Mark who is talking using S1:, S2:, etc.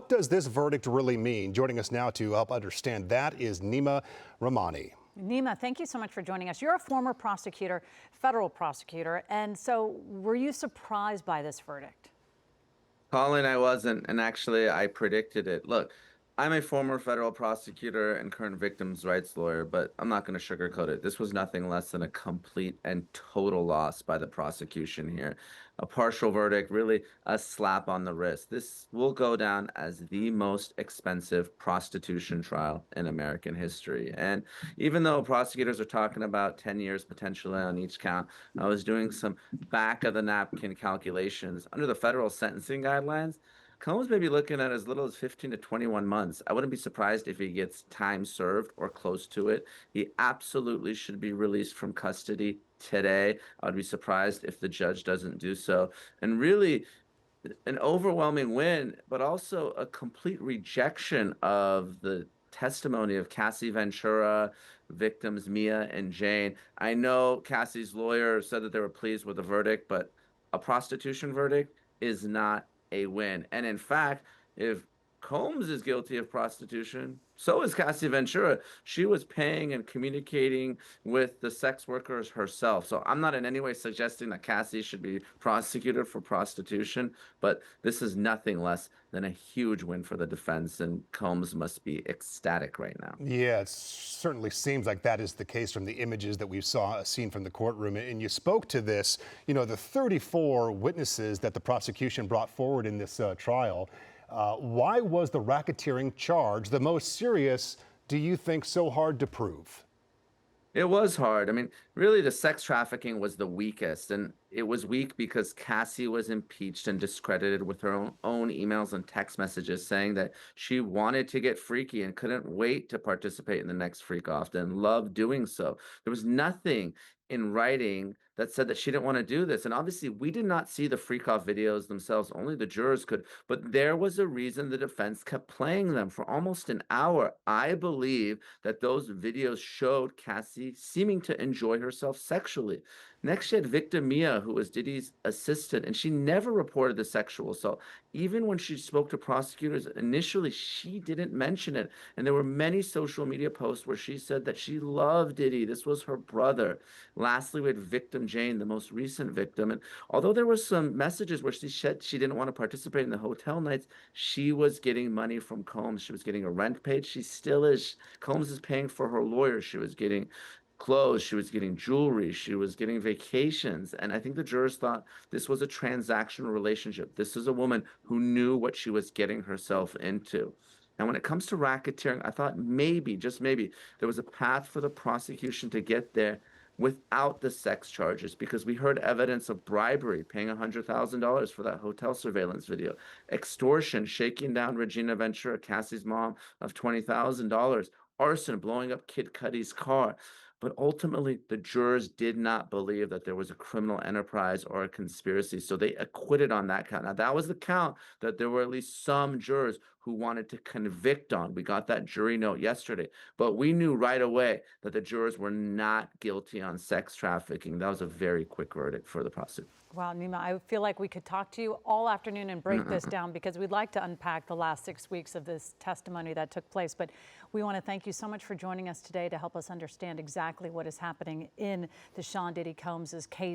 S1: what does this verdict really mean? Joining us now to help understand that is Neama Rahmani.
S2: Neama, thank you so much for joining us. You're a former prosecutor, federal prosecutor, and so were you surprised by this verdict?
S3: Colin, I wasn't, and actually I predicted it. Look, I'm a former federal prosecutor and current victims' rights lawyer, but I'm not going to sugarcoat it. This was nothing less than a complete and total loss by the prosecution here. A partial verdict, really a slap on the wrist. This will go down as the most expensive prostitution trial in American history. And even though prosecutors are talking about 10 years potentially on each count, I was doing some back of the napkin calculations. Under the federal sentencing guidelines, Combs may be looking at as little as 15 to 21 months. I wouldn't be surprised if he gets time served or close to it. He absolutely should be released from custody today. I would be surprised if the judge doesn't do so. And really, an overwhelming win, but also a complete rejection of the testimony of Cassie Ventura, victims Mia and Jane. I know Cassie's lawyer said that they were pleased with the verdict, but a prostitution verdict is not a win. And in fact, if Combs is guilty of prostitution, so is Cassie Ventura. She was paying and communicating with the sex workers herself. So I'm not in any way suggesting that Cassie should be prosecuted for prostitution, but this is nothing less than a huge win for the defense, and Combs must be ecstatic right now.
S1: Yeah, it certainly seems like that is the case from the images that we saw seen from the courtroom. And you spoke to this, the 34 witnesses that the prosecution brought forward in this trial. Why was the racketeering charge, the most serious, do you think, so hard to prove?
S3: It was hard. I mean, really, the sex trafficking was the weakest. And it was weak because Cassie was impeached and discredited with her own emails and text messages saying that she wanted to get freaky and couldn't wait to participate in the next freak off and loved doing so. There was nothing in writing that said that she didn't want to do this. And obviously, we did not see the freak off videos themselves. Only the jurors could. But there was a reason the defense kept playing them for almost an hour. I believe that those videos showed Cassie seeming to enjoy herself sexually. Next, she had victim Mia, who was Diddy's assistant, and she never reported the sexual assault. Even when she spoke to prosecutors initially, she didn't mention it. And there were many social media posts where she said that she loved Diddy. This was her brother. Lastly, we had victim Jane, the most recent victim. And although there were some messages where she said she didn't want to participate in the hotel nights, she was getting money from Combs. She was getting a rent paid. She still is. Combs is paying for her lawyer. She was getting clothes, she was getting jewelry, she was getting vacations. And I think the jurors thought this was a transactional relationship. This is a woman who knew what she was getting herself into. And when it comes to racketeering, I thought maybe, just maybe, there was a path for the prosecution to get there without the sex charges, because we heard evidence of bribery, paying $100,000 for that hotel surveillance video, extortion, shaking down Regina Ventura, Cassie's mom, of $20,000, arson, blowing up Kid Cudi's car. But ultimately, the jurors did not believe that there was a criminal enterprise or a conspiracy, so they acquitted on that count. Now, that was the count that there were at least some jurors who wanted to convict on. We got that jury note yesterday, but we knew right away that the jurors were not guilty on sex trafficking. That was a very quick verdict for the prosecutor.
S2: Wow, Neama, I feel like we could talk to you all afternoon and break this down, because we'd like to unpack the last 6 weeks of this testimony that took place. But we want to thank you so much for joining us today to help us understand exactly what is happening in the Sean Diddy Combs' case.